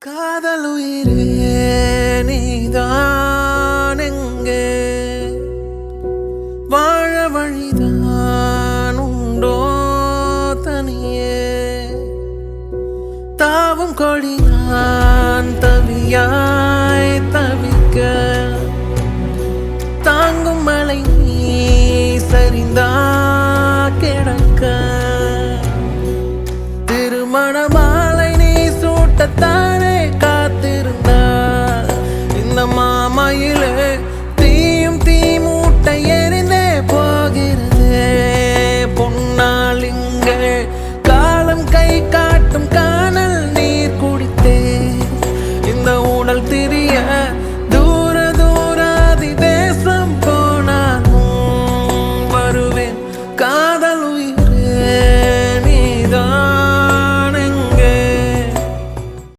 காதல் உயிரே நீதான் எங்கே வாழ வழிதான் உண்டோ தனியே தாவும் கொடி நான் தவியாய் தவிக்க தாங்கும்